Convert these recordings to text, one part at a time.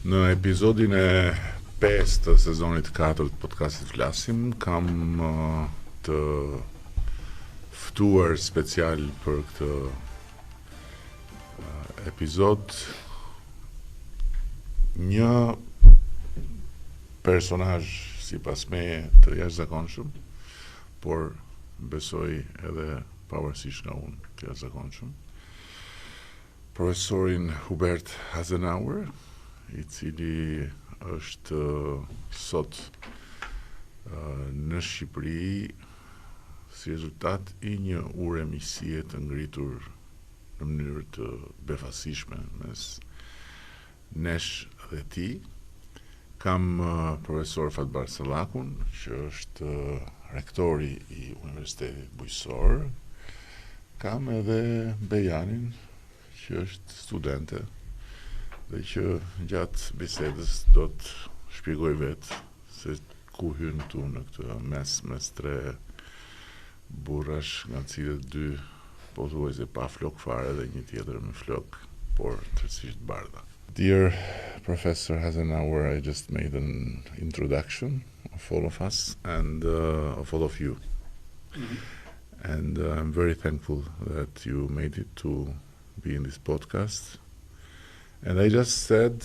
Në episodin e 5 të sezonit 4 të podcastit Flasim, kam të ftuar special për këtë episod një personazh sipas meje të jashtëzakonshëm, por besoj edhe pavarësisht nga unë të jashtëzakonshëm. Profesorin Hubert Hasenhauer, I cili është sot në Shqipëri si rezultat I një uremisie të ngritur në mënyrë të befasishme mes nesh dhe ti. Kam profesor Fatbardh Sallakun, që është rektori I Universitetit Bujqësor. Kam edhe Bejanin, që është studente dhe që gjatë bisedës do të shpjegoj vetë se ku hyn këtu në këtë mes tre burrash, nga cilët dy pothuajse pa flok fare dhe një tjetër me flok, por tërësisht bardha. Dear Professor Hasenhauer, I just made an introduction of all of us and of all of you. And I'm very thankful that you made it to be in this podcast. And I just said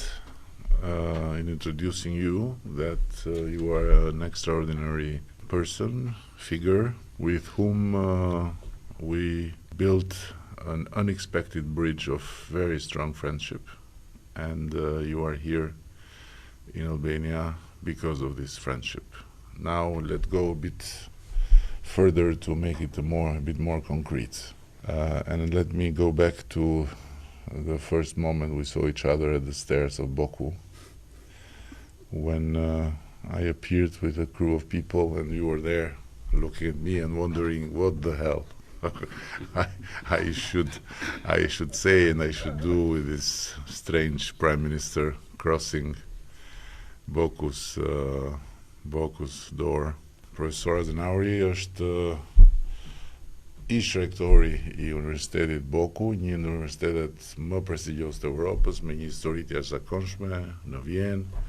in introducing you that you are an extraordinary person, figure, with whom we built an unexpected bridge of very strong friendship. And you are here in Albania because of this friendship. Now let's go a bit further to make it a bit more concrete. And let me go back to the first moment we saw each other at the stairs of BOKU, when I appeared with a crew of people and you were there looking at me and wondering what the hell I should say and I should do with this strange prime minister crossing BOKU's door. Profesor Hasenhauer është Ish-rektori I Universitetit BOKU, një në universitetet më prestigjos të Evropës, me një histori të jashtëzakonshme në Vjenë,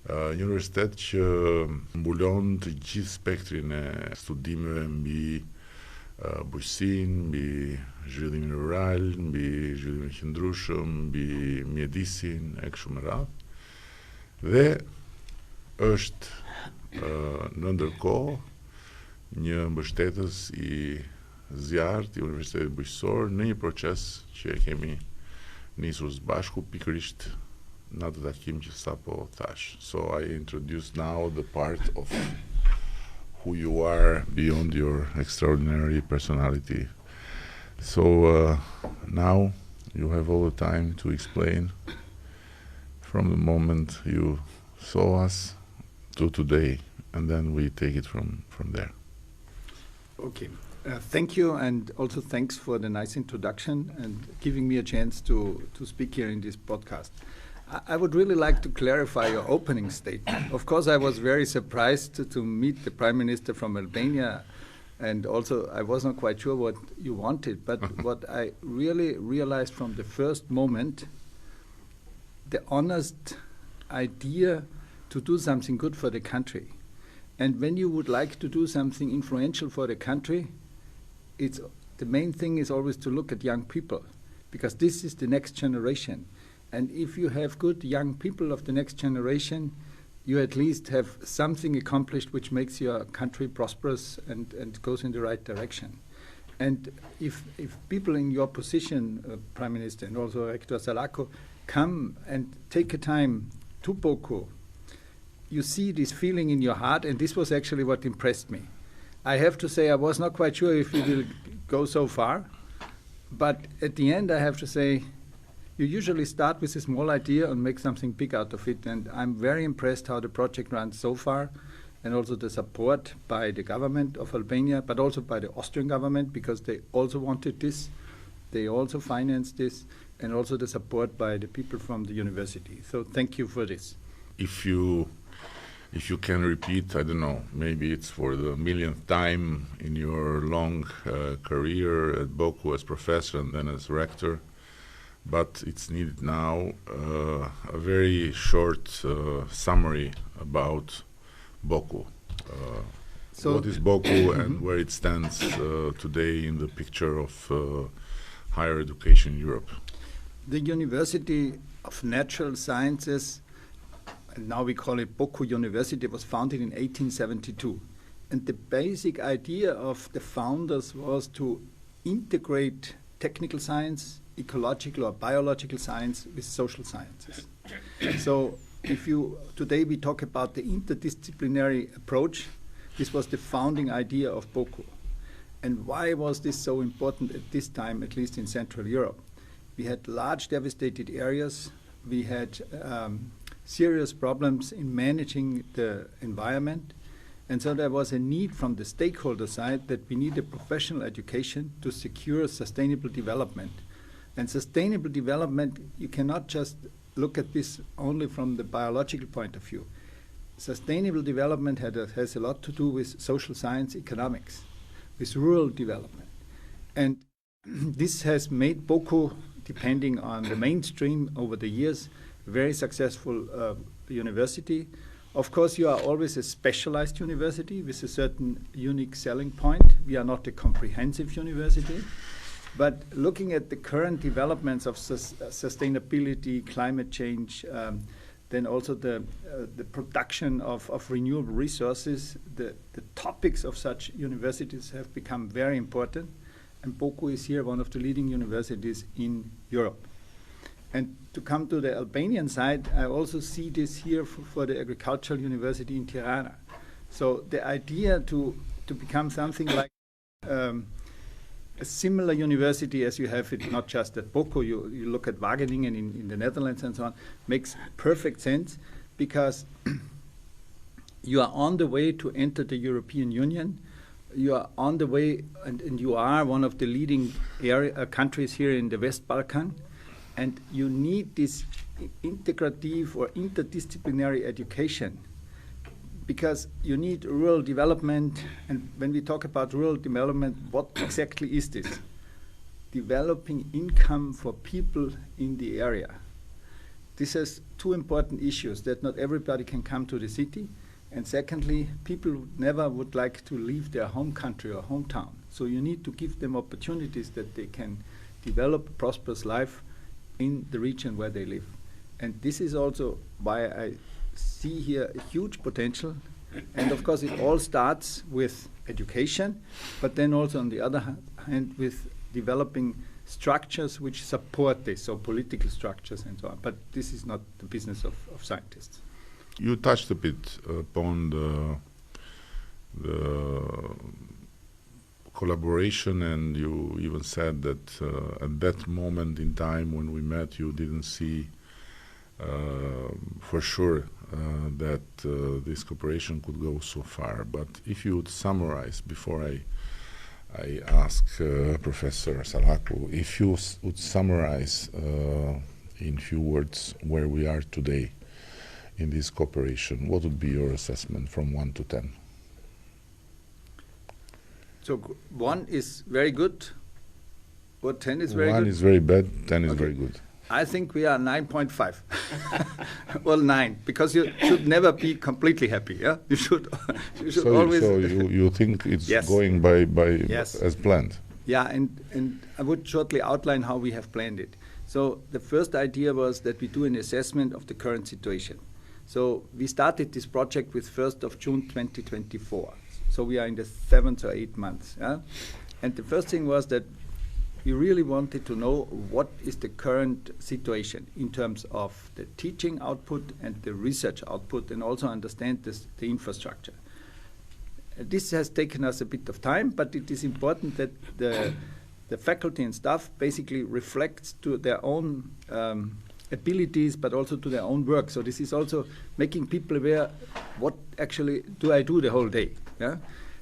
një universitet që mbulon të gjithë spektrin e studimeve mbi bujqësinë, mbi zhvillimin rural, mbi zhvillimin qëndrueshëm, mbi mjedisin e kështu me radhë. Dhe është në ndërkohë një mbështetës I zjarrt I Universitetit Bujqësor në një proces që e kemi nisur së bashku pikërisht në atë takim që sapo thash. So I introduce now the part of who you are beyond your extraordinary personality. So now you have all the time to explain from the moment you saw us to today, and then we take it from there. Okay. Thank you, and also thanks for the nice introduction and giving me a chance to speak here in this podcast. I would really like to clarify your opening statement. Of course, I was very surprised to meet the Prime Minister from Albania, and also I was not quite sure what you wanted, but what I really realized from the first moment, the honest idea to do something good for the country. And when you would like to do something influential for the country, the main thing is always to look at young people, because this is the next generation. And if you have good young people of the next generation, you at least have something accomplished which makes your country prosperous and goes in the right direction. And if people in your position, Prime Minister, and also Rektor Sallaku, come and take a time to BOKU, you see this feeling in your heart, and this was actually what impressed me. I have to say I was not quite sure if you will go so far, but at the end I have to say you usually start with a small idea and make something big out of it, and I'm very impressed how the project runs so far, and also the support by the government of Albania, but also by the Austrian government, because they also wanted this, they also financed this, and also the support by the people from the university. So thank you for this. If you can repeat, I don't know, maybe it's for the millionth time in your long career at BOKU as professor and then as rector, but it's needed now a very short summary about BOKU. So what is BOKU and where it stands today in the picture of higher education in Europe? The University of Natural Sciences, and now we call it BOKU University, was founded in 1872. And the basic idea of the founders was to integrate technical science, ecological or biological science with social sciences. So today we talk about the interdisciplinary approach. This was the founding idea of BOKU. And why was this so important at this time, at least in Central Europe? We had large devastated areas. We had serious problems in managing the environment. And so there was a need from the stakeholder side that we need a professional education to secure sustainable development. And sustainable development, you cannot just look at this only from the biological point of view. Sustainable development has a lot to do with social science, economics, with rural development. And this has made BOKU, depending on the mainstream over the years, a very successful university. Of course, you are always a specialized university with a certain unique selling point. We are not a comprehensive university. But looking at the current developments of sustainability, climate change, then also the production of renewable resources, the topics of such universities have become very important. And BOKU is here one of the leading universities in Europe. And to come to the Albanian side, I also see this here for the Agricultural University in Tirana. So the idea to become something like a similar university as you have it, not just at BOKU, you look at Wageningen in the Netherlands and so on, makes perfect sense because you are on the way to enter the European Union. You are on the way, and you are one of the leading countries here in the West Balkan. And you need this integrative or interdisciplinary education because you need rural development. And when we talk about rural development, what exactly is this? Developing income for people in the area. This has two important issues, that not everybody can come to the city. And secondly, people never would like to leave their home country or hometown. So you need to give them opportunities that they can develop a prosperous life in the region where they live. And this is also why I see here a huge potential. And of course, it all starts with education, but then also on the other hand with developing structures which support this, so political structures and so on. But this is not the business of scientists. You touched a bit upon the collaboration, and you even said that at that moment in time when we met, you didn't see for sure that this cooperation could go so far. But if you would summarize, before I ask Professor Sallaku, if you would summarize in few words where we are today in this cooperation, what would be your assessment from 1 to 10? So 1 is very good, or 10 is very good? 1 is very bad, 10 is very good. I think we are 9.5. Well, 9, because you should never be completely happy. Yeah, you should always. So you think it's yes. going by yes. as planned? Yeah, and I would shortly outline how we have planned it. So the first idea was that we do an assessment of the current situation. So we started this project with 1st of June 2024. So we are in the 7th or 8th months. Yeah? And the first thing was that we really wanted to know what is the current situation in terms of the teaching output and the research output, and also understand the infrastructure. This has taken us a bit of time, but it is important that the faculty and staff basically reflects to their own abilities, but also to their own work. So this is also making people aware, what actually do I do the whole day? Yeah?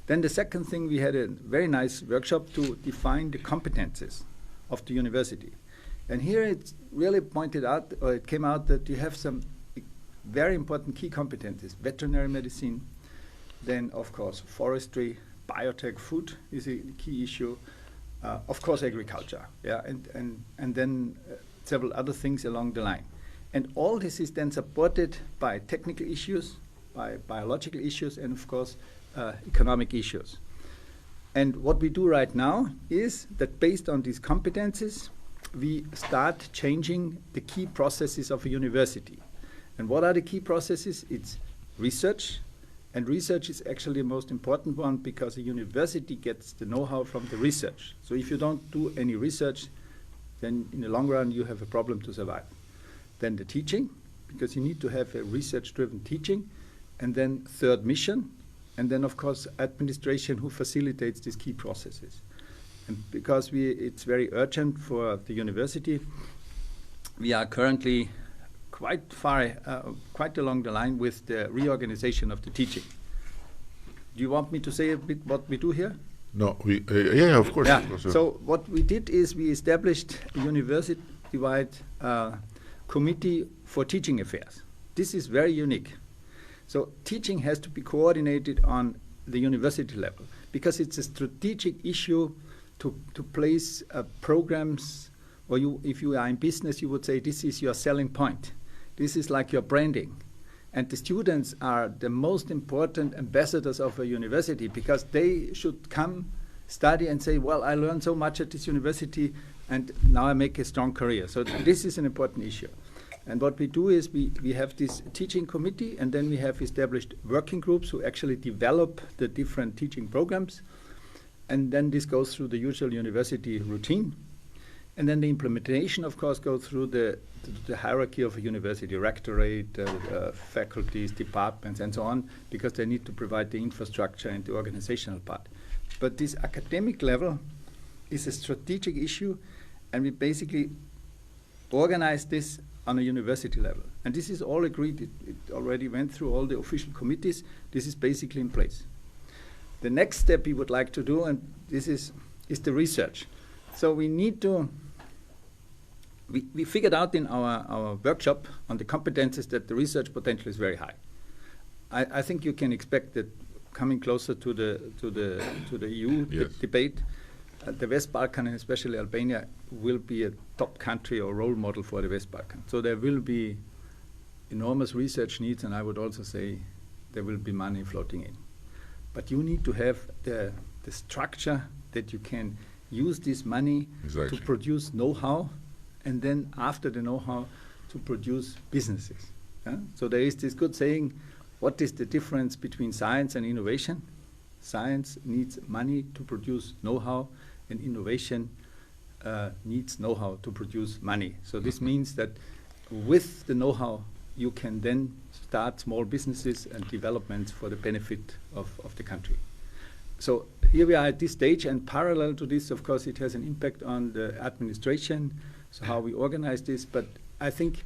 Then the second thing, we had a very nice workshop to define the competences of the university. And here it really pointed out, or it came out, that you have some very important key competencies: veterinary medicine, then of course forestry, biotech, food is a key issue, of course agriculture, yeah, and then several other things along the line. And all this is then supported by technical issues, by biological issues, and of course, economic issues. And what we do right now is that based on these competences, we start changing the key processes of a university. And what are the key processes? It's research, and research is actually the most important one because a university gets the know-how from the research. So if you don't do any research, then in the long run you have a problem to survive. Then the teaching, because you need to have a research-driven teaching, and then third, mission, and then of course administration who facilitates these key processes. And because it's very urgent for the university, we are currently quite far, quite along the line with the reorganization of the teaching. Do you want me to say a bit what we do here? No, yeah, of course. Yeah. Of course, So what we did is we established a university-wide committee for teaching affairs. This is very unique. So teaching has to be coordinated on the university level because it's a strategic issue to place programs, or if you are in business, you would say this is your selling point. This is like your branding. And the students are the most important ambassadors of a university because they should come, study, and say, well, I learned so much at this university, and now I make a strong career. So this is an important issue. And what we do is we have this teaching committee, and then we have established working groups who actually develop the different teaching programs. And then this goes through the usual university routine. And then the implementation, of course, goes through the hierarchy of a university, rectorate, faculties, departments, and so on, because they need to provide the infrastructure and the organizational part. But this academic level is a strategic issue, and we basically organize this on a university level. And this is all agreed. It already went through all the official committees. This is basically in place. The next step we would like to do, and this is the research. So we need to, we figured out in our workshop on the competences that the research potential is very high. I think you can expect that coming closer to the EU yes. debate, the West Balkan, and especially Albania, will be a top country or role model for the West Balkan. So there will be enormous research needs, and I would also say there will be money floating in. But you need to have the structure that you can use this money Exactly. to produce know-how, and then after the know-how to produce businesses. So there is this good saying, what is the difference between science and innovation? Science needs money to produce know-how, and innovation needs know-how to produce money. So this means that with the know-how, you can then start small businesses and developments for the benefit of the country. So here we are at this stage, and parallel to this, of course, it has an impact on the administration, so how we organize this. But I think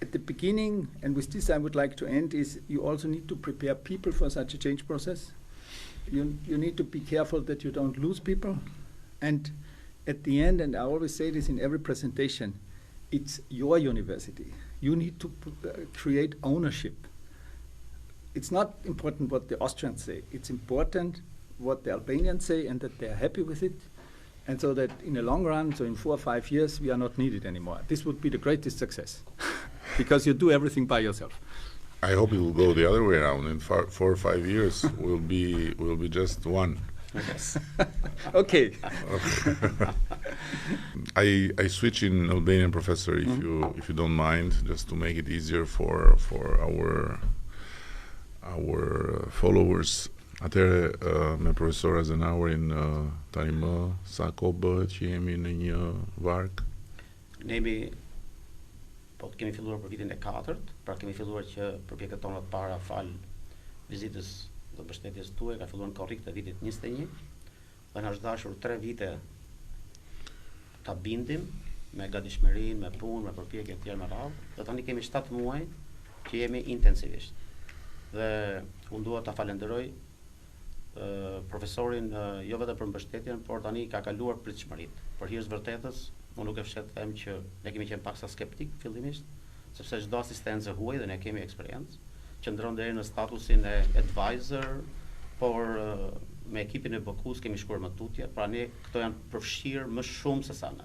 at the beginning, and with this I would like to end, is you also need to prepare people for such a change process. You need to be careful that you don't lose people. And at the end, and I always say this in every presentation, it's your university. You need to create ownership. It's not important what the Austrians say. It's important what the Albanians say, and that they're happy with it. And so that in the long run, so in 4 or 5 years, we are not needed anymore. This would be the greatest success because you do everything by yourself. I hope it will go the other way around. In 4 or 5 years, we'll be just one. Yes. Okay. I switch in Albanian, professor, if you don't mind, just to make it easier for our followers. Atëre me profesor Hasenhauerin tani më sa kohë bëhet që jemi në një varg? Ne kemi filluar për vitin e 4, pra kemi filluar që përpjekjet tona të para fal vizitës dhe mbështetjes tuaj ka filluar në korrik të vitit 21 dhe na është dashur 3 vite ta bindim me gatishmërinë, me punë, me përpjekje të tjera me radhë, dhe tani kemi 7 muaj që jemi intensivisht. Dhe unë dua ta falenderoj profesorin jo vetëm për mbështetjen, por tani ka kaluar pritshmëritë. Për hir të vërtetës, unë nuk e fshet them që ne kemi qenë paksa skeptik fillimisht, sepse çdo asistencë huaj dhe ne kemi eksperiencë, qëndron deri në statusin e advisor, por me ekipin e BOKU-s kemi shkuar më tutje, pra ne këto janë përfshirë më shumë se sa ne.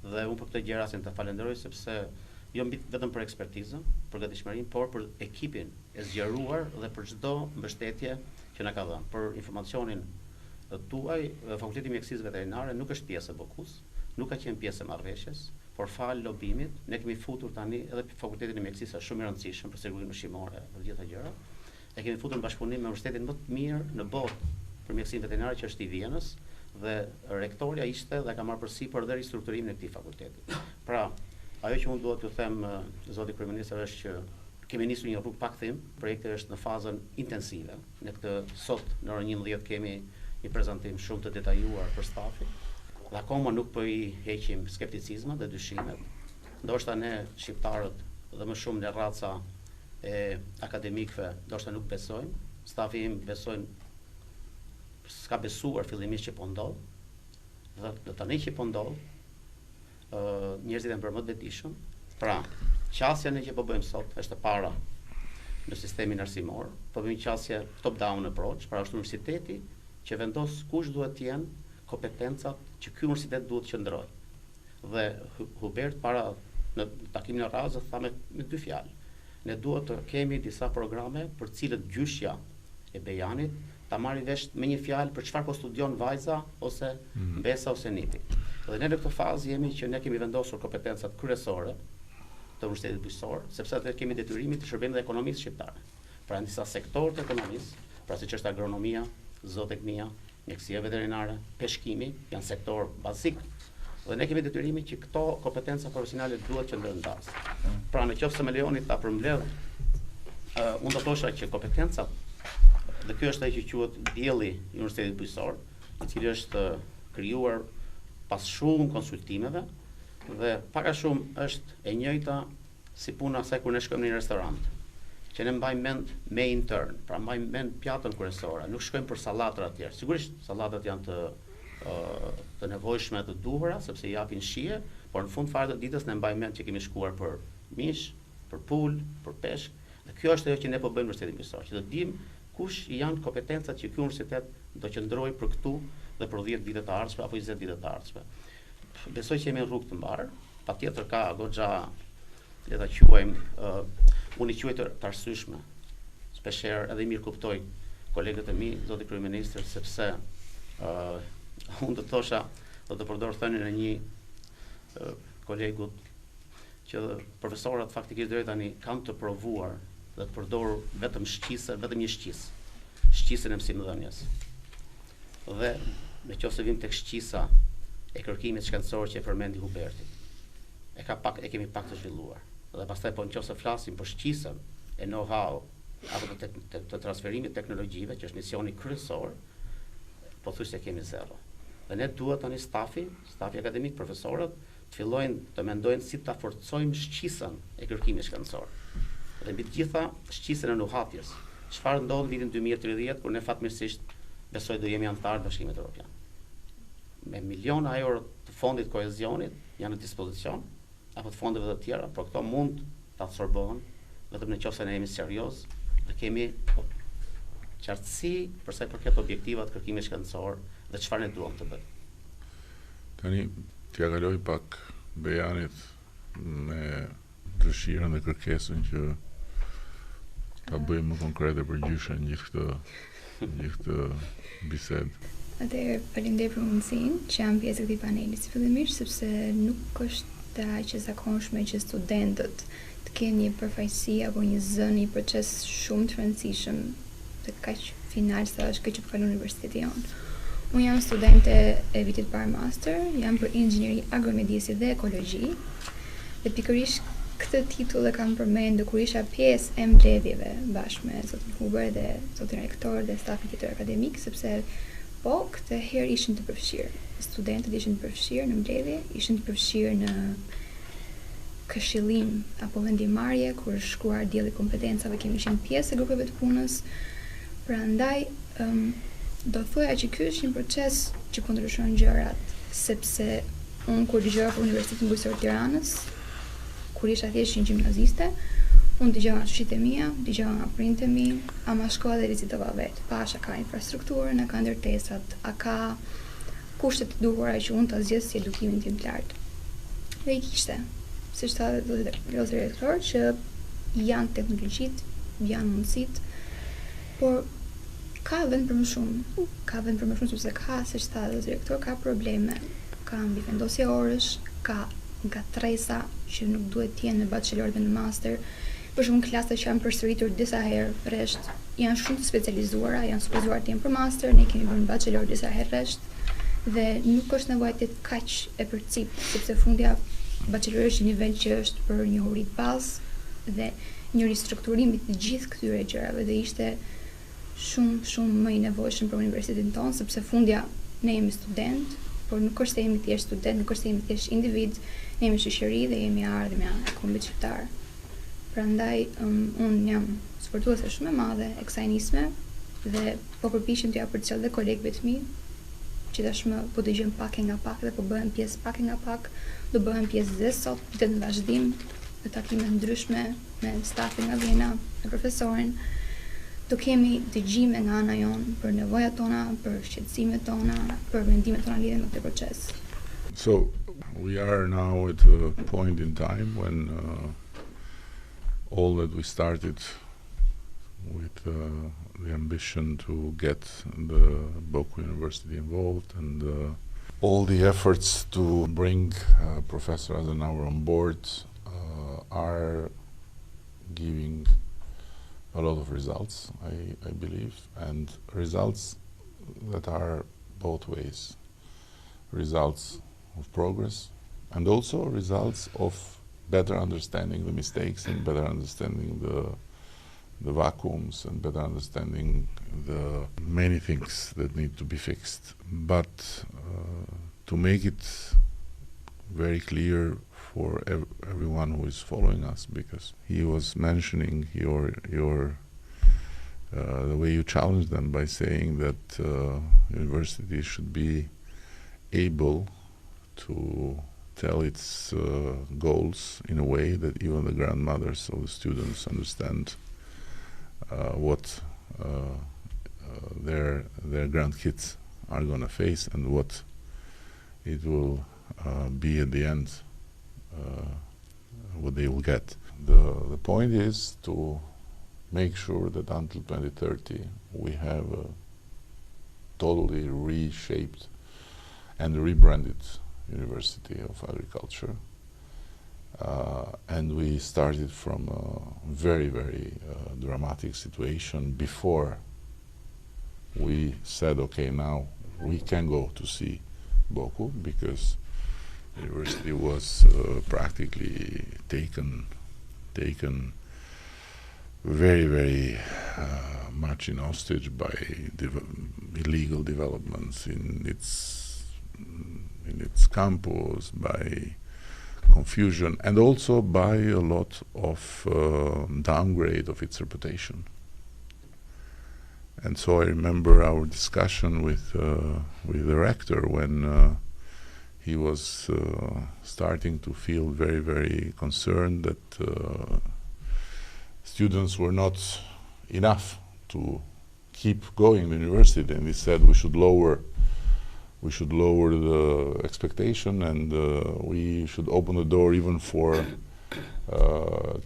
Dhe unë për këtë gjë rastin të falenderoj sepse jo vetëm për ekspertizën, për gatishmërinë, por për ekipin e zgjeruar dhe për çdo mbështetje që na ka dhënë. Për informacionin tuaj, Fakulteti i Mjekësisë Veterinare nuk është pjesë e BOKU-s, nuk ka qenë pjesë e marrëveshjes, por fal lobimit, ne kemi futur tani edhe Fakultetin e Mjekësisë është shumë i rëndësishëm për sigurinë ushqimore dhe të gjitha gjërat. E kemi futur në bashkëpunim me universitetin më të mirë në botë për mjekësinë veterinare që është i Vjenës, dhe rektoria ishte dhe ka marrë përsipër dhe ristrukturimin e këtij fakulteti. Pra, ajo që unë duhet t'ju them, zoti kryeministër, është që kemi nisur një rrugë pa kthim, projekti është në fazën intensive. Ne sot në orën 11 kemi një prezantim shumë të detajuar për stafin. Dhe akoma nuk po i heqim skepticizmat dhe dyshimet. Ndoshta ne shqiptarët dhe më shumë në raca e akademikëve ndoshta nuk besojmë. Stafi im besojnë, s'ka besuar fillimisht që po ndodh. Dhe tani që po ndodh, njerëzit janë bërë më të vetëdijshëm. Pra, qasja ne që po bëjmë sot është e para në sistemin arsimor, po bëjmë qasje top-down approach, pra është universiteti që vendos kush duhet të jenë kompetencat që ky universitet duhet të qëndrojë. Dhe Hubert para në takimin e radhës tha me dy fjalë. Ne duhet të kemi disa programe për cilët gjyshja e bejanit ta marrë vesh me një fjalë për çfarë po studion vajza ose mbesa ose nipi. Dhe ne në këtë fazë jemi që ne kemi vendosur kompetencat kryesore të Universitetit Bujqësor, sepse atë kemi detyrimin të shërbejmë dhe ekonomisë shqiptare. Pra në disa sektorë të ekonomisë, pra siç është agronomia, zootehnia, mjekësia veterinare, peshkimi, janë sektor bazik. Dhe ne kemi detyrimin që këto kompetenca profesionale duhet që ndërndas. Pra në qoftë se më lejoni ta përmbledh, unë do thosha që kompetencat, dhe ky është ai që quhet dielli i Universitetit Bujqësor, i cili është krijuar pas shumë konsultimeve dhe pak a shumë është e njëjta si puna sa kur ne shkojmë në një restorant, që ne mbajmë mend main turn, pra mbajmë mend pjatën kryesore, nuk shkojmë për sallatrat e tjera. Sigurisht sallatat janë të nevojshme, të duhura, sepse i japin shije, por në fund fare të ditës ne mbajmë mend që kemi shkuar për mish, për pul, për peshk, dhe kjo është ajo që ne po bëjmë në Universitetin Bujqësor, që të dimë kush janë kompetencat që ky universitet do qëndrojë për këtu dhe për 10 vite të ardhshme apo 20 vite të ardhshme. Besoj që jemi në rrugë të mbarë, patjetër ka goxha, le ta quajmë, unë i quaj të arsyeshme. Shpeshherë edhe i mirë kuptoj kolegët e mi, zoti kryeministër, sepse unë do të thosha, do të përdor thënien e një kolegut që profesorët faktikisht deri tani kanë të provuar dhe të përdorur vetëm një shqisën e mësimdhënies. Dhe në qoftë se vim tek shqisa e kërkimit shkencor që e përmendi Huberti, e kemi pak të zhvilluar. Dhe pastaj po nëse flasim për shqisën e know-how apo të transferimit teknologjive, që është misioni kryesor, pothuajse kemi zero. Dhe ne duhet tani stafi akademik, profesorët, të fillojnë të mendojnë si ta forcojmë shqisën e kërkimit shkencor. Dhe mbi të gjitha shqisën e nuhatjes. Çfarë ndodh në vitin 2030 kur ne fatmirësisht besoj do jemi antar të Bashkimit Europian. Me miliona euro të fondit kohezionit janë në dispozicion, apo të fondeve të tjera, por këto mund ta absorbohen vetëm nëse ne jemi serioz dhe kemi qartësi për sa i përket objektivat kërkimit shkencor dhe çfarë ne duam të bëjmë. Tani t'ja kaloj pak bejanit me dëshirën dhe kërkesën që ta bëjmë më konkrete për gjyshen gjithë këtë bisedë. Atëherë, faleminderit për mundësinë që jam pjesë e këtij paneli. Fillimisht sepse nuk është aq e zakonshme që studentët të kenë një përfaqësi apo një zë në një proces shumë të rëndësishëm dhe kaq final sa është kjo që po kalon universiteti jonë. Unë jam studente e vitit parë master, jam për inxhinieri agromedjesi dhe ekologji. Dhe pikërisht këtë titull e kam përmendur kur isha pjesë e mbledhjeve bashkë me zotin Hubert dhe zotin rektor dhe stafin tjetër akademik, sepse po këtë herë ishin të përfshirë. Studentët ishin të përfshirë në mbledhje, ishin të përfshirë në këshillim apo vendimarrje kur shkruar dielli kompetencave, kemi qenë pjesë e grupeve të punës. Prandaj do thoya që ky është një proces që po ndryshon gjërat, sepse unë kur dëgjova për Universitetin Bujqësor Tiranës, kur isha thjesht një gjimnaziste, unë dëgjova nga shoqit e mia, dëgjova nga prindët e mi, ama shkova dhe vizitova vetë. Pasha ka infrastrukturën, a ka ndërtesat, a ka kushtet e duhura që unë ta zgjedh si edukimin tim të lartë. dhe I kishte. Siç tha zoti rektor që janë teknologjitë, janë mundësitë, por ka vend për më shumë. Ka vend për më shumë sepse ka, siç tha zoti rektor, ka probleme. Ka mbi vendosje orësh, ka ngatresa që nuk duhet të jenë në bachelor dhe në master. Për shumë klasa që janë përsëritur disa herë rresht, janë shumë të specializuara, janë supozuar të jenë për master, ne kemi bërë në bachelor disa herë rresht, dhe nuk është nevojë të jetë kaq e përcip, sepse fundja bachelor është një nivel që është për njohuri të bazë dhe një ristrukturimi të gjithë këtyre gjërave dhe ishte shumë më I nevojshëm për universitetin tonë, sepse fundja ne jemi student, por nuk është se jemi thjesht student, nuk është se jemi thjesht individ, ne jemi shoqëri dhe jemi ardhmja e kombit shqiptar. Prandaj unë jam sportuese shumë e madhe e kësaj nisme dhe po përpiqem t'ja përcjell dhe kolegëve të mi, që tashmë po dëgjojmë pak e nga pak dhe po bëhen pjesë pak e nga pak, do bëhen pjesë dhe sot dhe në vazhdim në takime ndryshme me stafin nga Vjena, me profesorin. Do kemi dëgjime nga ana jonë për nevojat tona, për shqetësimet tona, për mendimet tona lidhur me këtë proces. So we are now at a point in time when all that we started with the ambition to get the BOKU University involved and all the efforts to bring Professor Hasenhauer on board are giving a lot of results, I believe, and results that are both ways. Results of progress and also results of better understanding the mistakes and better understanding the vacuums and better understanding the many things that need to be fixed. But to make it very clear for everyone who is following us, because he was mentioning your the way you challenge them by saying that universities should be able to tell its goals in a way that even the grandmothers of the students understand what their grandkids are going to face and what it will be at the end, what they will get. The point is to make sure that until 2030 we have a totally reshaped and rebranded University of Agriculture. And we started from a very, very dramatic situation before we said, okay, now we can go to see BOKU, because the university was practically taken very, very much in hostage by illegal developments in its campus, by confusion, and also by a lot of downgrade of its reputation. And so I remember our discussion with the rector when he was starting to feel very, very concerned that students were not enough to keep going to university, and he said we should lower the expectation, and we should open the door even for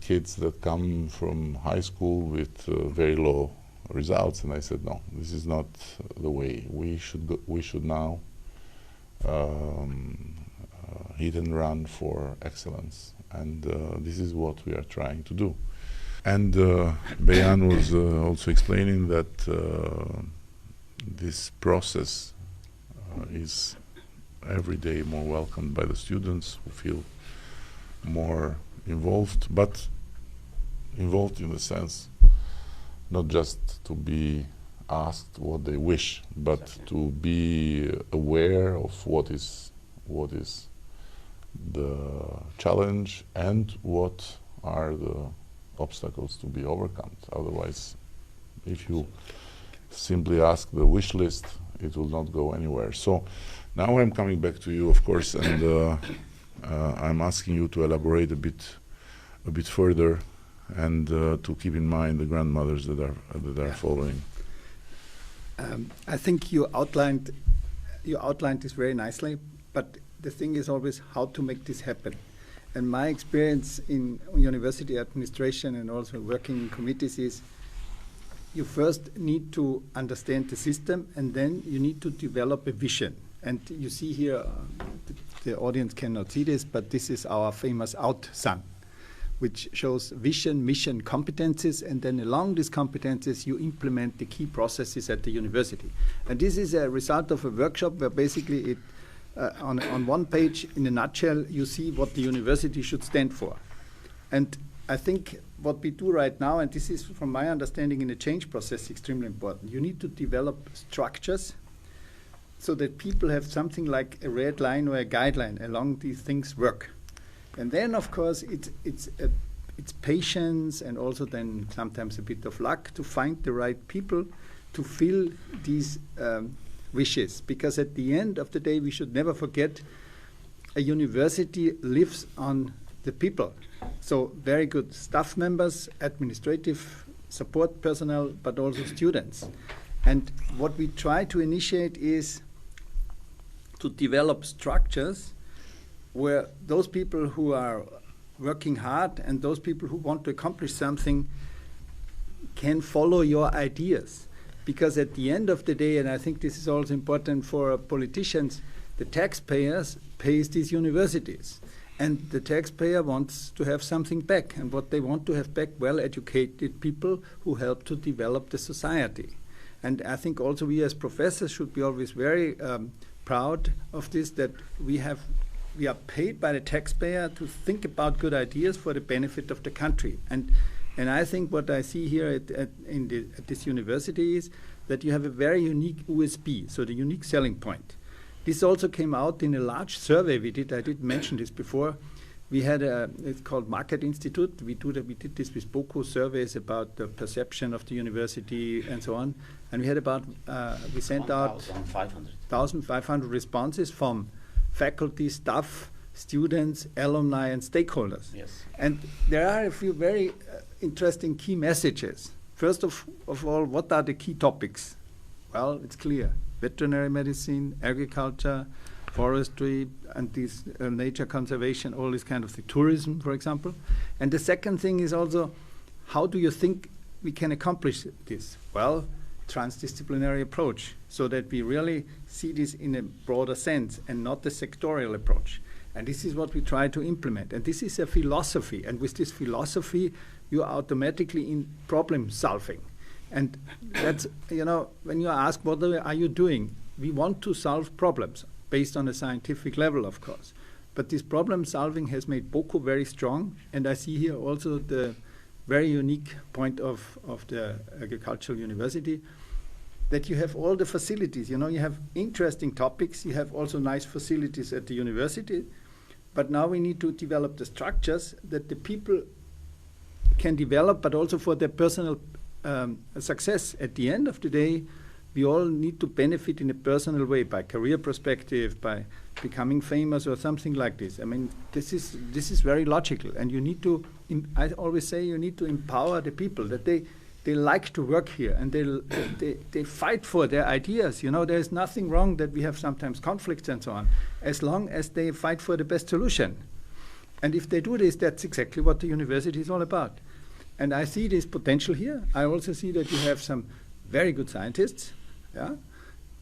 kids that come from high school with very low results. And I said, no, this is not the way. We should now hit and run for excellence, and this is what we are trying to do. And Vjenë was also explaining that this process is every day more welcomed by the students, who feel more involved, but involved in the sense not just to be asked what they wish, but to be aware of what is the challenge and what are the obstacles to be overcome. Otherwise, if you simply ask the wish list, it will not go anywhere. So now I'm coming back to you, of course, and I'm asking you to elaborate a bit further, and to keep in mind the grandmothers that are following. I think you outlined this very nicely, but the thing is always how to make this happen. And my experience in university administration and also working in committees is you first need to understand the system, and then you need to develop a vision. And you see here, the audience cannot see this, but this is our famous out sun, which shows vision, mission, competencies, and then along these competencies you implement the key processes at the university. And this is a result of a workshop where basically it, on one page, in a nutshell, you see what the university should stand for. And I think what we do right now, and this is from my understanding in the change process extremely important, you need to develop structures so that people have something like a red line or a guideline along these things work. And then, of course, it's patience and also then sometimes a bit of luck to find the right people to fill these wishes. Because at the end of the day, we should never forget a university lives on the people. So very good staff members, administrative support personnel, but also students. And what we try to initiate is to develop structures where those people who are working hard and those people who want to accomplish something can follow your ideas. Because at the end of the day, and I think this is also important for politicians, the taxpayers pays these universities. And the taxpayer wants to have something back. And what they want to have back, well-educated people who help to develop the society. And I think also we as professors should be always very proud of this, that we are paid by the taxpayer to think about good ideas for the benefit of the country. And I think what I see here at this university is that you have a very unique USP, so the unique selling point. This also came out in a large survey we did. I did mention this before. We had it's called Market Institute. We did this with BOKU surveys about the perception of the university and so on. And we had about, we sent out 1,500 responses from faculty, staff, students, alumni, and stakeholders. Yes. And there are a few very interesting key messages. First of all, what are the key topics? Well, it's clear. Veterinary medicine, agriculture, forestry, and this nature conservation, all this kind of thing. Tourism, for example. And the second thing is also, how do you think we can accomplish this? Well, transdisciplinary approach, so that we really see this in a broader sense and not the sectorial approach. And this is what we try to implement. And this is a philosophy. And with this philosophy, you are automatically in problem solving. And that's, you know, when you ask, what are you doing? We want to solve problems based on a scientific level, of course. But this problem solving has made BOKU very strong. And I see here also the very unique point of the agricultural university, that you have all the facilities. You know, you have interesting topics. You have also nice facilities at the university. But now we need to develop the structures that the people can develop, but also for their personal success. At the end of the day, we all need to benefit in a personal way, by career perspective, by becoming famous or something like this. I mean, this is very logical, and you need to, I always say, you need to empower the people, that they like to work here, and they fight for their ideas. You know, there's nothing wrong that we have sometimes conflicts and so on, as long as they fight for the best solution. And if they do this, that's exactly what the university is all about. And I see this potential here. I also see that you have some very good scientists, yeah?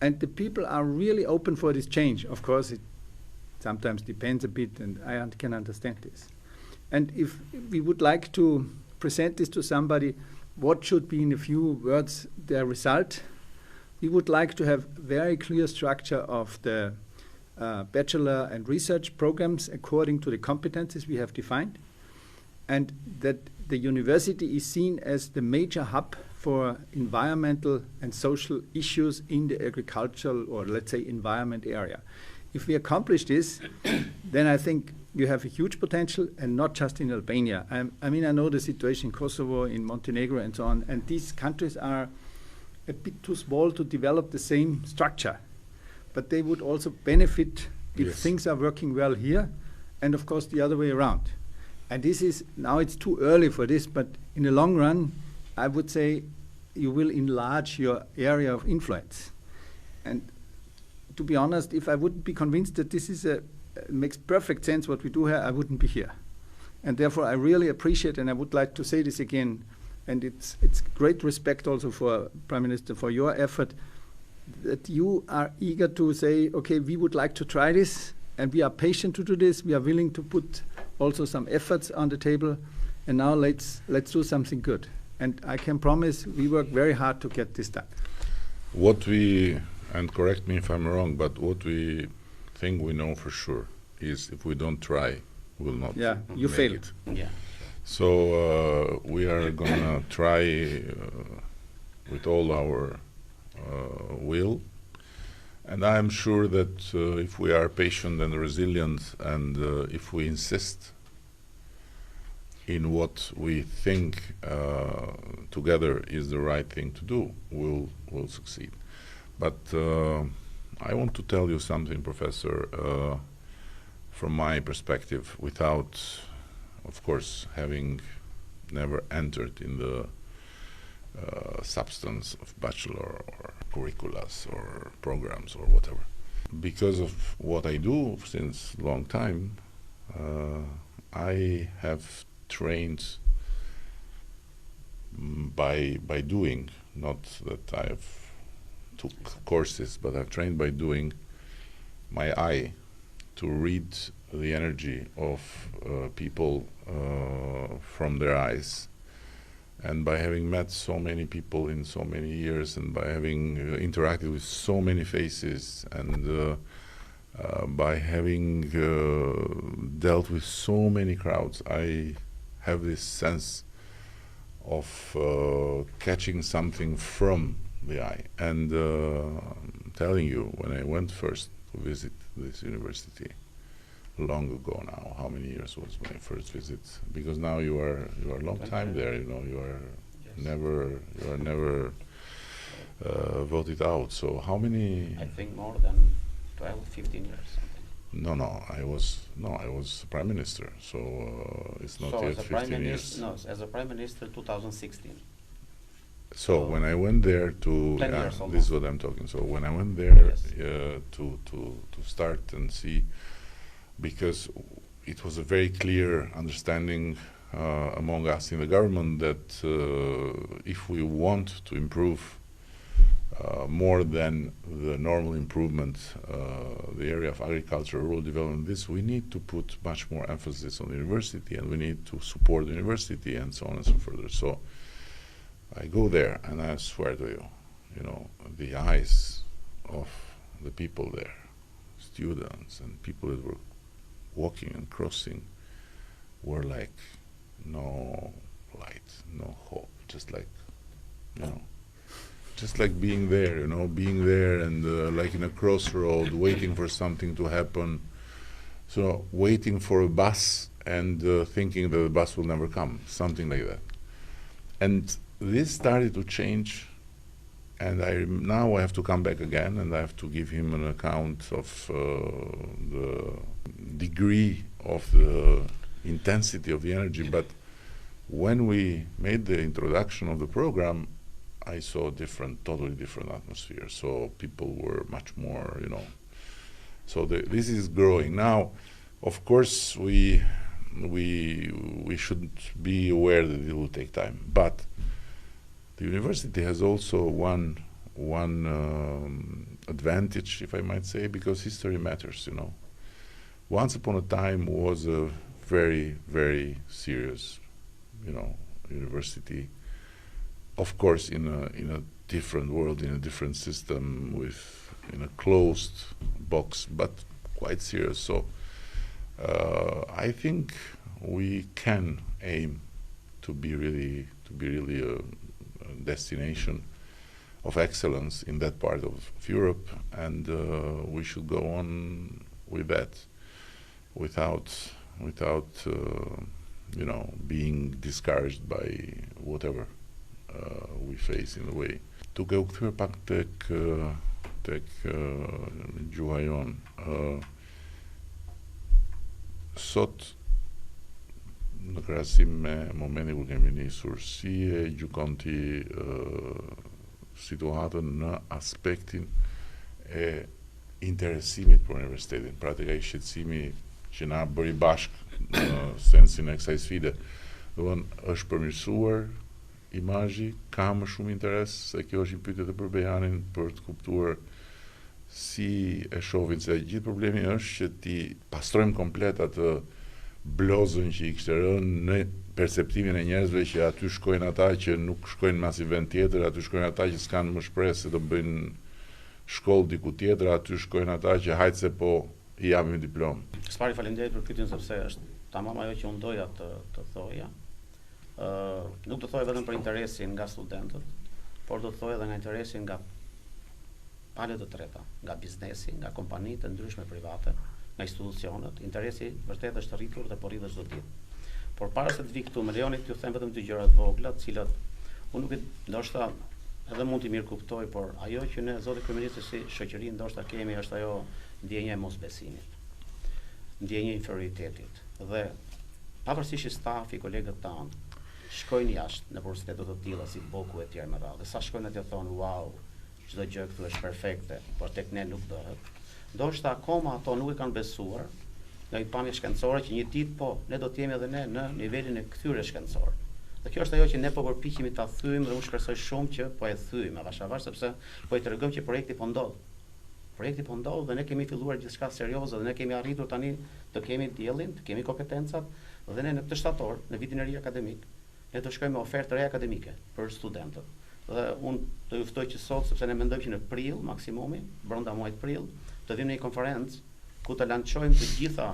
And the people are really open for this change. Of course, it sometimes depends a bit, and I can understand this. And if we would like to present this to somebody, what should be in a few words the result? We would like to have very clear structure of the bachelor and research programs according to the competencies we have defined, and that the university is seen as the major hub for environmental and social issues in the agricultural, or let's say environment area. If we accomplish this, then I think you have a huge potential, and not just in Albania. I mean, I know the situation in Kosovo, in Montenegro and so on, and these countries are a bit too small to develop the same structure. But they would also benefit if things are working well here, and of course the other way around. And this is, now it's too early for this, but in the long run, I would say you will enlarge your area of influence. And to be honest, if I wouldn't be convinced that this is a makes perfect sense what we do here, I wouldn't be here. And therefore, I really appreciate, and I would like to say this again, and it's great respect also for Prime Minister for your effort, that you are eager to say, okay, we would like to try this, and we are patient to do this. We are willing to put also some efforts on the table, and now let's do something good. And I can promise we work very hard to get this done. What we, and correct me if I'm wrong, but what we think we know for sure is if we don't try, we will not you make fail. it. Yeah. So we are gonna try with all our will, and I am sure that if we are patient and resilient, and if we insist in what we think together is the right thing to do, we'll succeed. But I want to tell you something, Professor, from my perspective, without, of course, having never entered in the substance of bachelor or curriculums or programs or whatever. Because of what I do since a long time, I have trained by doing, not that I have took courses, but I've trained by doing, my eye to read the energy of people from their eyes. And by having met so many people in so many years, and by having interacted with so many faces, and by having dealt with so many crowds, I have this sense of catching something from the eye. And I'm telling you, when I went first to visit this university, long ago now, how many years was my first visit? Because now you are a long time there, you know, you are never voted out. So how many? I think more than 12, 15 years. Something. No, I was Prime Minister, so it's not so yet 15 years. No, as a Prime Minister, 2016. So when I went there to, 10 years this is what I'm talking. So when I went there to start and see, because it was a very clear understanding among us in the government that if we want to improve more than the normal improvement, the area of agriculture, rural development, we need to put much more emphasis on the university, and we need to support the university, and so on and so further. So I go there, and I swear to you, you know, the eyes of the people there, students and people that were walking and crossing, were like no light, no hope, just like, you know, just like being there, you know, being there and like in a crossroad, waiting for something to happen. So waiting for a bus and thinking that the bus will never come, something like that. And this started to change, and now I have to come back again, and I have to give him an account of the degree of the intensity of the energy. But when we made the introduction of the program, I saw totally different atmosphere. So people were much more, you know. So this is growing now. Of course, we should be aware that it will take time, but the university has also one advantage, if I might say, because history matters, you know. Once upon a time was a very, very serious, you know, university. Of course, in a different world, in a different system, in a closed box, but quite serious. So I think we can aim to be really a destination of excellence in that part of Europe, and we should go on with that without you know, being discouraged by whatever we face in the way. Duke u kthyer pak tek gjuha jon. Sot në krahasim me momentin kur kemi nisur, si e gjykon ti situatën në aspektin e interesimit për universitetin, pra tek ai shqetësimi që na bëri bashkë në sensin e kësaj sfide. Është përmirësuar imazhi, ka më shumë interes, se kjo është një pyetje të përbejanin për të kuptuar si e shohin, se gjithë problemi është që ti pastrojmë komplet atë blozën që i kishte rënë në perceptimin e njerëzve, që aty shkojnë ata që nuk shkojnë mas i vend tjetër, aty shkojnë ata që s'kanë më shpresë se do bëjnë shkollë diku tjetër, aty shkojnë ata që hajtë se po i japim diplomë. Spari, faleminderit për pyetjen, sepse është tamam ajo që unë doja të thoja. Nuk do thoja vetëm për interesin nga studentët, por do thoja edhe nga interesin nga palët të treta, nga biznesi, nga kompanitë të ndryshme private, nga institucionet. Interesi vërtet është rritur dhe po rritet çdo ditë. Por para se të vi këtu, më lejoni t'ju them vetëm dy gjëra të vogla, të cilat unë nuk ndoshta edhe mund t'i mirë kuptoj, por ajo që ne zoti kryeministri si shoqëri ndoshta kemi është ajo ndjenja e mosbesimit, ndjenja e inferioitetit. Dhe pavarësisht që stafi, kolegët tanë shkojnë jashtë në universitete të tilla si BOKU e tjerë me radhë, dhe sa shkojnë atje thonë wow, çdo gjë këtu është perfekte, por tek ne nuk bëhet. Ndoshta akoma ato nuk e kanë besuar nga një pamje shkencore që një ditë po ne do të jemi edhe ne në nivelin e kthyrës shkencore. Dhe kjo është ajo që ne po përpiqemi ta thyejmë, dhe unë shpresoj shumë që po e thyejmë avashavash, sepse po i tregojmë që projekti po ndodh. Projekti po ndodh dhe ne kemi filluar gjithçka serioze dhe ne kemi arritur tani të kemi diellin, të kemi kompetencat, dhe ne në këtë shtator, në vitin e ri akademik, ne do shkojmë me ofertë re akademike për studentët. Dhe unë do ju ftoj që sot, sepse ne mendojmë që në prill maksimumi, brenda muajit prill, të vimë në një konferencë ku të lançojmë të gjitha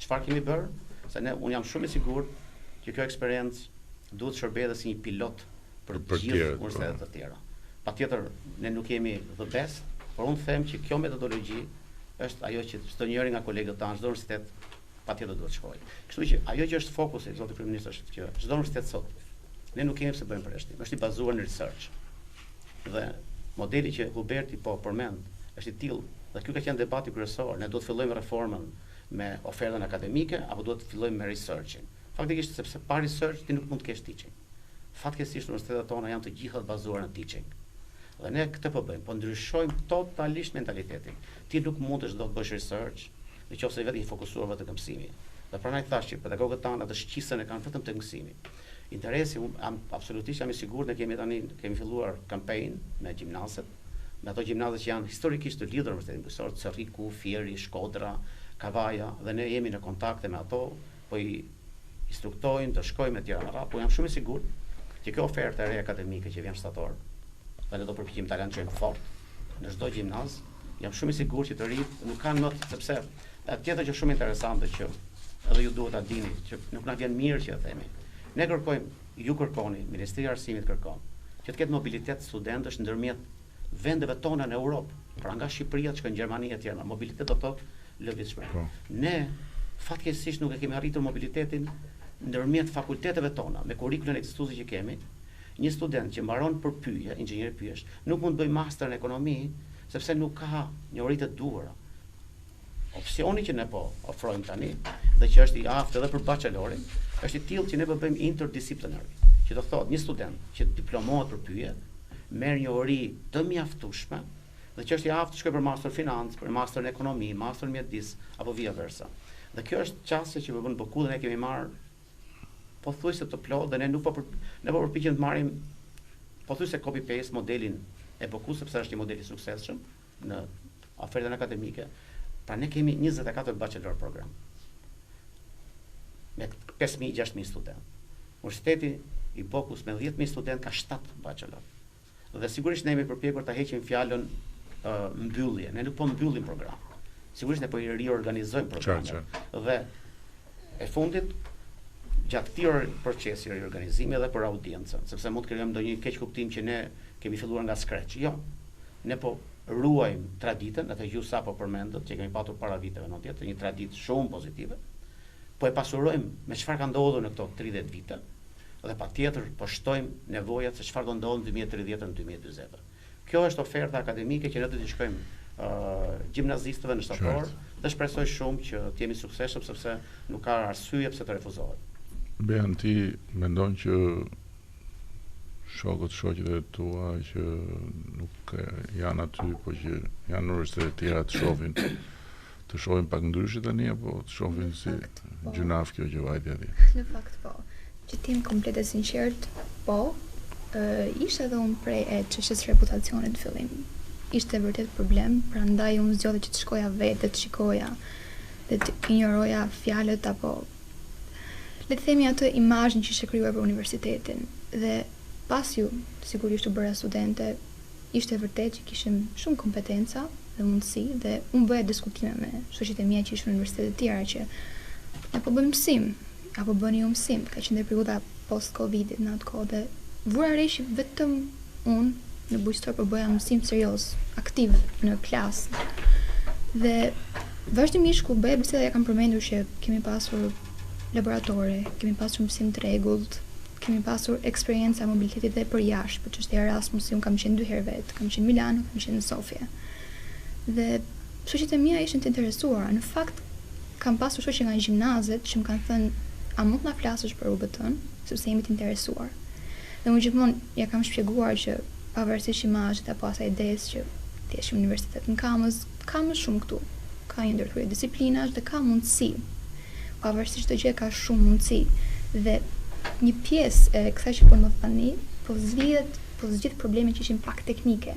çfarë kemi bërë, se unë jam shumë i sigurt që kjo eksperiencë duhet të shërbejë si një pilot për të gjithë universitetet të tjera. Patjetër ne nuk jemi the best, por unë them që kjo metodologji është ajo që çdo njëri nga kolegët tanë, çdo universitet patjetër duhet të shkojë. Kështu që ajo që është fokusi, zoti kryeminist, është që çdo universitet sot ne nuk kemi pse bëjmë përjashtim, është i bazuar në research. Dhe modeli që Huberti po përmend është i tillë, dhe ky ka qenë debati kryesor. Ne duhet të fillojmë reformën me ofertën akademike apo duhet të fillojmë me researchin. Faktikisht sepse pa research ti nuk mund të kesh teaching. Fatkeqësisht universitetet tona janë të gjitha të bazuara në teaching. Dhe ne këtë po bëjmë, po ndryshojmë totalisht mentalitetin. Ti nuk mund të çdo të bësh research, nëse vetë i fokusuar vetëm te mësimi. Dhe prandaj thash që pedagogët tanë atë shqisën e kanë vetëm te mësimi. Interesi, absolutisht jam i sigurt, ne kemi filluar kampanje me gjimnazet, me ato gjimnaze që janë historikisht të lidhur me Universitetin Bujqësor, Cerriku, Fieri, Shkodra, Kavaja, dhe ne jemi në kontakte me ato, po i instruktojnë të shkojmë me Tiranë, po jam shumë i sigurt që kjo ofertë e re akademike që vjen shtator, dhe ne do përpiqemi ta lançojmë fort në çdo gjimnaz, jam shumë i sigurt që të rinjt nuk kanë më, sepse tjetër që shumë interesante që edhe ju duhet ta dini, që nuk na vjen mirë që e themi. Ne kërkojmë, ju kërkoni, Ministria e Arsimit kërkon, që të ketë mobilitet studentësh ndërmjet vendeve tona në Europë, pra nga Shqipëria të shkojnë në Gjermani e tjerë, mobilitet do të thotë lëvizshmëri. Ne fatkeqësisht nuk e kemi arritur mobilitetin ndërmjet fakulteteve tona, me kurrikulën ekzistuese që kemi. Një student që mbaron përpyje, inxhinier pyjesh, nuk mund të bëjë master në ekonomi, sepse nuk ka njohuri të duhura. Opsioni që ne po ofrojmë tani, dhe që është i aftë edhe për bachelorin, është i tillë që ne po bëjmë interdisciplinary, që do thotë një student që diplomohet për pyje, merr njohuri të mjaftueshme, dhe që është i aftë të shkojë për master financë, për master në ekonomi, master në mjedis, apo via versa. Dhe kjo është çështje që në BOKU dhe ne kemi marrë pothuajse të plot, dhe ne po përpiqem të marrim pothuajse copy paste modelin e BOKU, sepse është një model i suksesshëm në ofertën akademike. Pra ne kemi 24 bachelor program me 5.000-6.000 student. Universiteti i BOKU-s me 10.000 student ka 7 bachelor. Dhe sigurisht ne jemi përpjekur ta heqim fjalën mbyllje. Ne nuk po mbyllim program. Sigurisht ne po i riorganizojmë programet. Dhe e fundit, gjatë këtij procesi riorganizimi edhe për audiencën, sepse mund të krijojmë ndonjë keq kuptim që ne kemi filluar nga scratch. Jo. Ne po ruajmë traditën, atë që ju sapo përmendët, që kemi patur para viteve në tjetër, një traditë shumë pozitive, po e pasurojmë me çfarë ka ndodhur në këto 30 vite, dhe patjetër po shtojmë nevojat se çfarë do ndodhë në 2030 në 2040. Kjo është oferta akademike që ne do t'i shkojmë gjimnazistëve në shtator, dhe shpresoj shumë që të jemi suksesshëm, sepse nuk ka arsye pse të refuzohet. Bean, ti mendon që shoqëve tua që nuk janë aty, po që janë në universitetet e tjera të shohin pak ndryshe tani, apo të shohin si gjunaf kjo që vajti aty? Në fakt po. Që tim komplet e sinqert, po. Ishte edhe unë prej e çështjes reputacionit në fillim. Ishte vërtet problem, prandaj unë zgjodha që të shkoja vetë, të shikoja dhe të injoroja fjalët apo le të themi atë imazhin që ishte krijuar për universitetin. Dhe pas ju, sigurisht u bëra studente, ishte vërtet që kishim shumë kompetenca dhe mundësi dhe unë bëja diskutime me shoqjet e mia që ishin në universitete të tjera që apo bëjmë mësim, apo bëni ju mësim, ka qenë periudha post-Covidit në atë kohë dhe vura reshi vetëm unë në Bujqësor po bëja mësim serioz, aktiv në klasë. Dhe vazhdimisht kur bëja biseda ja kam përmendur që kemi pasur laboratore, kemi pasur mësim të rregullt, kemi pasur eksperjenca mobilitetit dhe për jashtë, për çështja e Erasmusit, unë kam qenë 2 herë vetë, kam qenë në Milano, kam qenë në Sofia. Dhe shoqjet e mia ishin të interesuara. Në fakt kam pasur shoqe nga gjimnazet që më kanë thënë, a mund të na flasësh për UBT-n, sepse jemi të interesuar. Dhe unë gjithmonë ja kam shpjeguar që pavarësisht imazhit apo asaj idesë që thjesht universitet në Kamës, ka më shumë këtu. Ka një ndërhyrje disiplinash dhe ka mundësi. Pavarësisht çdo gjë ka shumë mundësi. Dhe një pjesë e kësaj që po më thani, po zgjidh probleme që ishin pak teknike.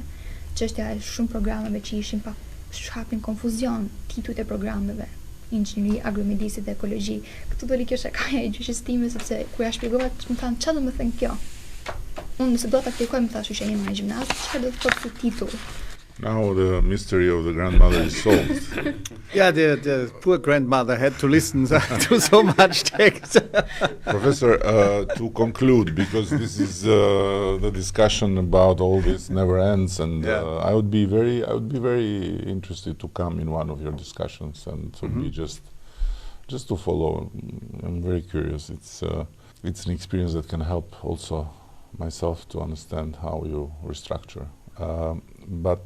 Çështja e shumë programeve që ishin pak hapin konfuzion, titujt e programeve, inxhinieri, agromedisi dhe ekologi. Këtu doli kjo shakaja e gjyqës time sepse kur ja shpjegova, më thanë çfarë do të thënë kjo. Unë nëse do të aplikoj, më thashë që jemi në gjimnaz, çfarë do të thotë ky titull? Now the mystery of the grandmother is solved. Yeah, the poor grandmother had to listen to so much text. Professor, to conclude, because this is the discussion about all this never ends, and I would be very interested to come in one of your discussions and to be just to follow. I'm very curious. It's an experience that can help also myself to understand how you restructure. But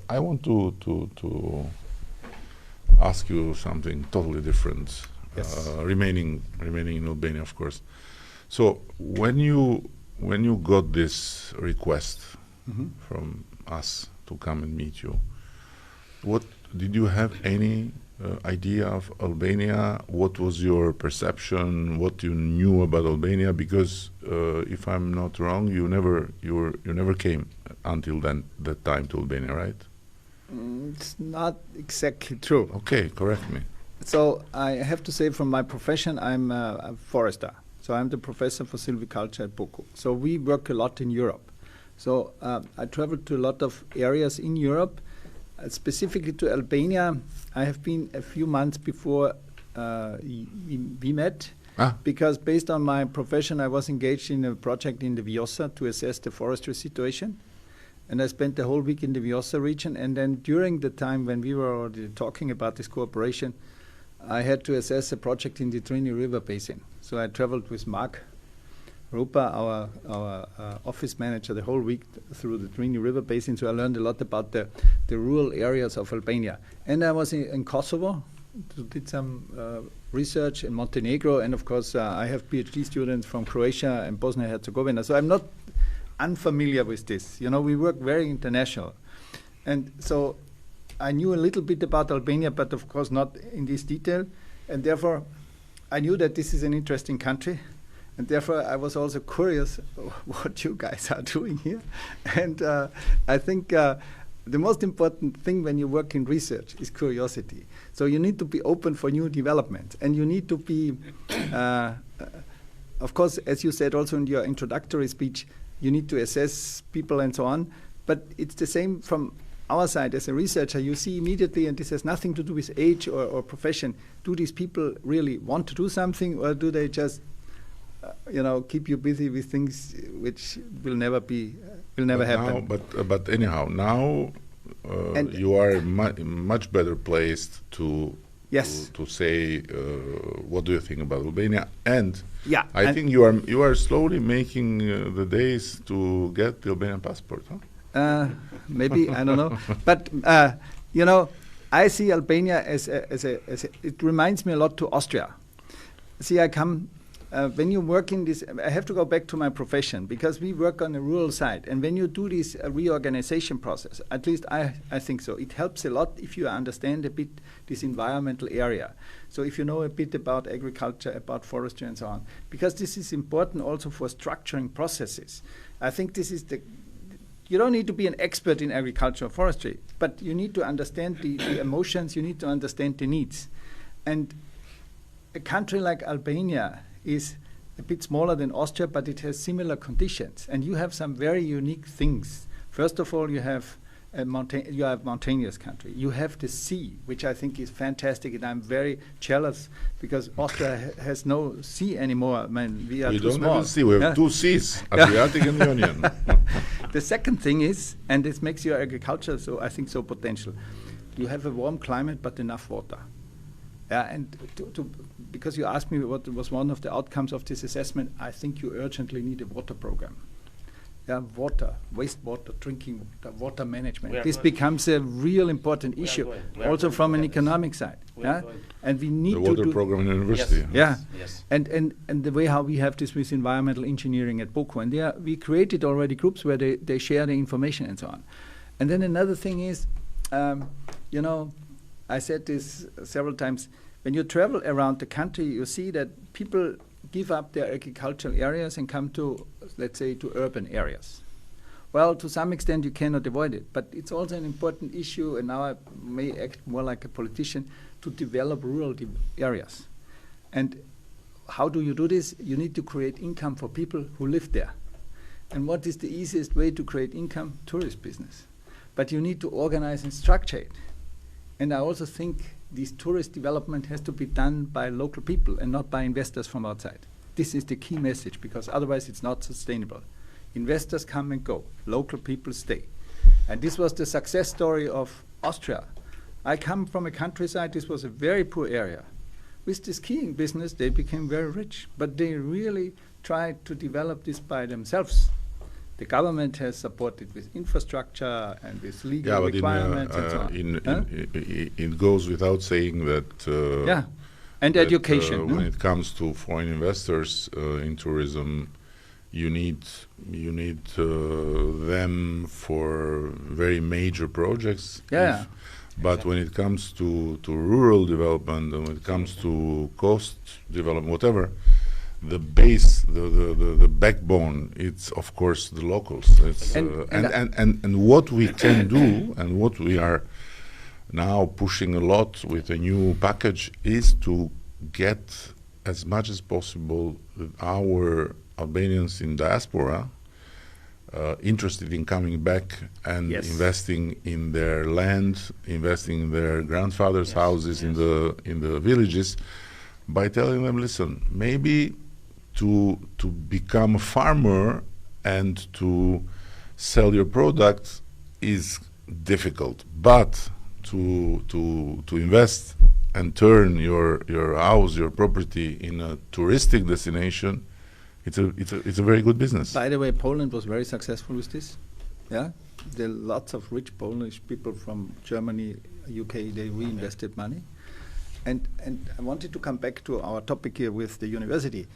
I want to ask you something totally different. Yes. Remaining in Albania, of course. So when you got this request from us to come and meet you, what did you have any idea of Albania? What was your perception? What you knew about Albania? Because if I'm not wrong, you never came until that time to Albania, right? It's not exactly true. Okay, correct me. So I have to say, from my profession, I'm a forester. So I'm the professor for silviculture at BOKU. So we work a lot in Europe. So I traveled to a lot of areas in Europe. Specifically to Albania, I have been a few months before we met, because based on my profession, I was engaged in a project in the Vjenës to assess the forestry situation. And I spent the whole week in the Vjenës region. And then during the time when we were already talking about this cooperation, I had to assess a project in the Tiranës River Basin. So I traveled with Mark Rupa, our office manager, the whole week through the Tiranës River Basin. So I learned a lot about the rural areas of Albania. And I was in Kosovo, did some research in Montenegro. And of course, I have PhD students from Croatia and Bosnia and Herzegovina. So I'm not unfamiliar with this. You know, we work very international. And so I knew a little bit about Albania, but of course not in this detail. And therefore, I knew that this is an interesting country. And therefore, I was also curious what you guys are doing here. And I think the most important thing when you work in research is curiosity. So you need to be open for new developments. And you need to be, of course, as you said also in your introductory speech, you need to assess people and so on. But it's the same from our side as a researcher. You see immediately, and this has nothing to do with age or profession, do these people really want to do something, or do they just keep you busy with things which will never happen? But anyhow, now you are much better placed to say what do you think about Albania, and I think you are slowly making the days to get the Albanian passport, huh? Maybe, I don't know, but I see Albania as it reminds me a lot to Austria. See, I come when you work in this, I have to go back to my profession, because we work on the rural side. And when you do this reorganization process, at least I think so, it helps a lot if you understand a bit this environmental area. So if you know a bit about agriculture, about forestry and so on, because this is important also for structuring processes. I think this is you don't need to be an expert in agriculture or forestry, but you need to understand the emotions, you need to understand the needs. And a country like Albania is a bit smaller than Austria, but it has similar conditions. And you have some very unique things. First of all, you have a mountainous country. You have the sea, which I think is fantastic, and I'm very jealous because Austria has no sea anymore. I mean, we are too small. We don't have a sea. We have 2 seas, Adriatic and Ionian. The second thing is, and this makes your agriculture so, I think, so potential. You have a warm climate, but enough water. And because you asked me what was one of the outcomes of this assessment, I think you urgently need a water program. Water, wastewater, drinking water management. This becomes a real important issue, also from an economic side. And we need to do the water program in university. Yes. And the way how we have this with environmental engineering at BOKU, and we created already groups where they share the information and so on. And then another thing is, I said this several times, when you travel around the country, you see that people give up their agricultural areas and come to, let's say, to urban areas. Well, to some extent you cannot avoid it, but it's also an important issue, and now I may act more like a politician, to develop rural areas. And how do you do this? You need to create income for people who live there. And what is the easiest way to create income? Tourist business. But you need to organize and structure it. And I also think this tourist development has to be done by local people and not by investors from outside. This is the key message, because otherwise it's not sustainable. Investors come and go, local people stay. And this was the success story of Austria. I come from a countryside, this was a very poor area. With the skiing business, they became very rich, but they really tried to develop this by themselves. The government has supported with infrastructure and with legal requirements and so on. It goes without saying that and that education. When it comes to foreign investors in tourism, you need them for very major projects. But when it comes to rural development, and when it comes to coast development, whatever, the base, the backbone, it's of course the locals. It's, and what we can do, and what we are now pushing a lot with a new package, is to get as much as possible our Albanians in diaspora interested in coming back and investing in their land, investing in their grandfathers' houses in the villages, by telling them, listen, maybe to become a farmer and to sell your product is difficult, but to invest and turn your house, your property, in a touristic destination, it's a very good business. By the way, Poland was very successful with this. There are lots of rich Polish people from Germany, UK, they reinvested money. And I wanted to come back to our topic here with the university.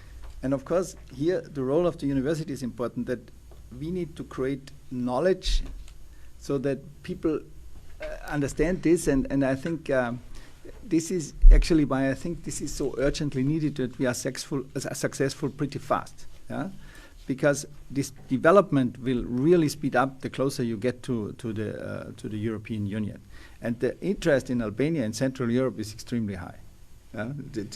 And of course, here the role of the university is important, that we need to create knowledge so that people understand this. And I think this is actually why I think this is so urgently needed, that we are successful pretty fast. Because this development will really speed up the closer you get to the European Union. And the interest in Albania and Central Europe is extremely high.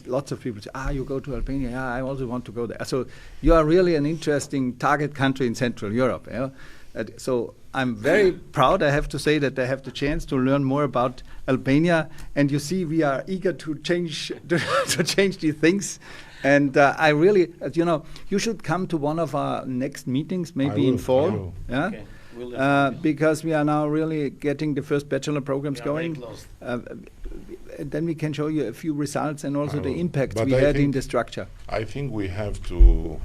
Lots of people say, you go to Albania, I also want to go there. So you are really an interesting target country in Central Europe. So I'm very proud, I have to say, that I have the chance to learn more about Albania. And you see, we are eager to change to change these things. And I really, you should come to one of our next meetings, maybe in fall. Okay. Because we are now really getting the first bachelor programs going. Then we can show you a few results and also the impact we had in the structure. I think we have to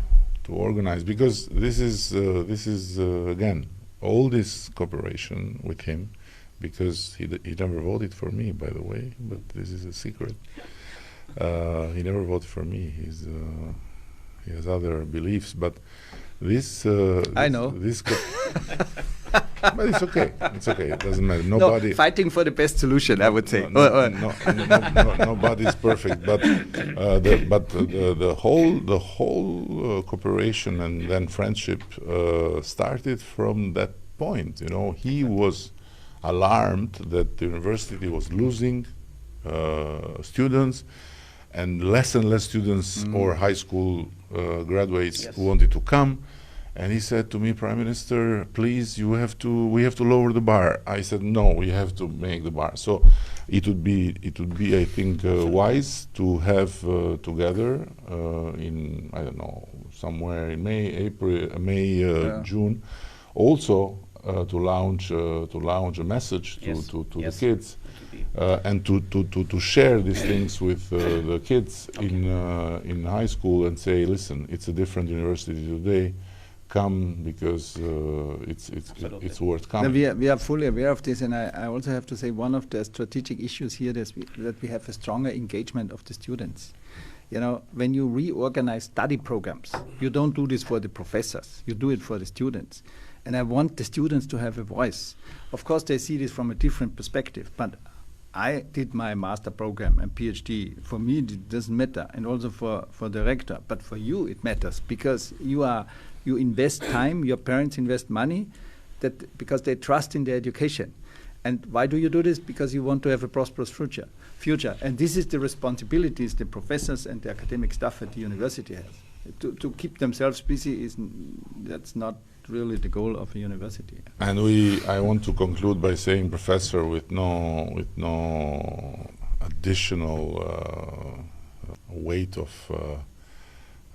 organize, because this is again, all this cooperation with him, because he never voted for me, by the way, but this is a secret. He never voted for me. he has other beliefs, but this I know. But it's okay. It's okay. It doesn't matter. Nobody fighting for the best solution, I would say. Nobody's perfect. But the whole cooperation and then friendship started from that point. You know, he was alarmed that the university was losing students, and less students or high school graduates wanted to come. And he said to me, Prime Minister, please, we have to lower the bar. I said, no, we have to make the bar. So it would be, I think, wise to have together in, I don't know, somewhere in June, also to launch a message to the kids, and to share these things with the kids in high school and say, listen, it's a different university today. Come, because it's worth coming. We are fully aware of this, and I also have to say one of the strategic issues here is that we have a stronger engagement of the students. You know, when you reorganize study programs, you don't do this for the professors, you do it for the students. And I want the students to have a voice. Of course, they see this from a different perspective, but I did my master program and PhD. For me, it doesn't matter, and also for the rector. But for you, it matters, because you invest time, your parents invest money, because they trust in their education. And why do you do this? Because you want to have a prosperous future. And this is the responsibilities the professors and the academic staff at the university have. To keep themselves busy, that's not really the goal of a university. And I want to conclude by saying, Professor, with no additional weight of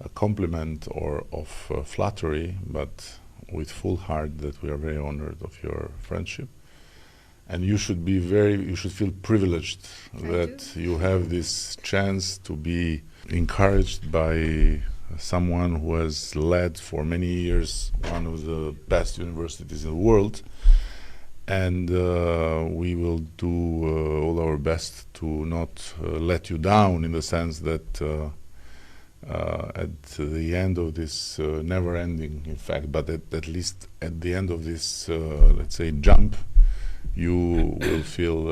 a compliment or of flattery, but with full heart, that we are very honored of your friendship, and you should feel privileged that you have this chance to be encouraged by someone who has led for many years one of the best universities in the world, and we will do all our best to not let you down, in the sense that at the end of this never-ending, in fact, but at least at the end of this, let's say, jump, you will feel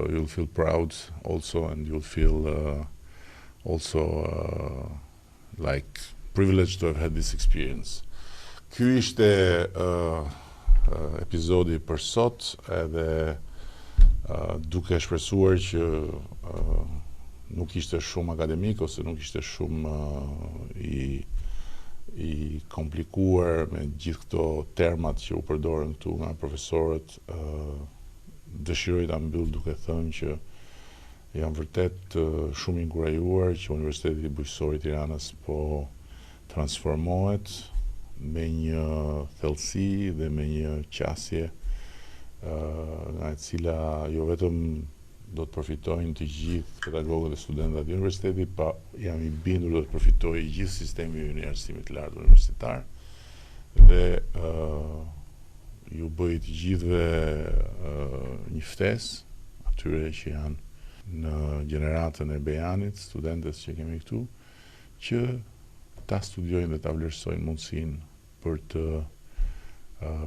you'll feel proud also, and you'll feel also like privileged to have had this experience. Ky ishte episodi për sot, edhe duke shpresuar që nuk ishte shumë akademik, ose nuk ishte shumë i komplikuar me gjithë këto termat që u përdorën këtu nga profesorët. Dëshiroj ta mbyll duke thënë që jam vërtet shumë inkurajuar që Universiteti Bujqësor i Tiranës po transformohet me një thellësi dhe me një qasje nga e cila jo vetëm do të përfitojnë të gjithë pedagogët dhe studentët e universitetit, pa jam i bindur do të përfitojë gjithë sistemi i njerëzimit të lartë universitar, dhe ju bëj të gjithëve një ftesë atyre që janë në gjeneratën e Bejanit, studentës që kemi këtu, që ta studiojnë dhe ta vlerësojnë mundësinë për të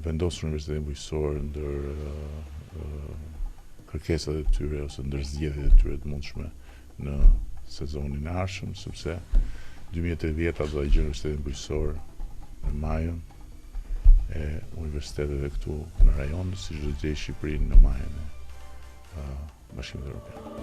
vendosur Universitetin Bujqësor ndër kërkesat e tyre ose ndër zgjedhjet e tyre të mundshme në sezonin e ardhshëm, sepse 2030 do të gjejë Universitetin Bujqësor në majën e universiteteve këtu në rajon, siç do të gjejë Shqipërinë në majën e Bashkimit Evropian.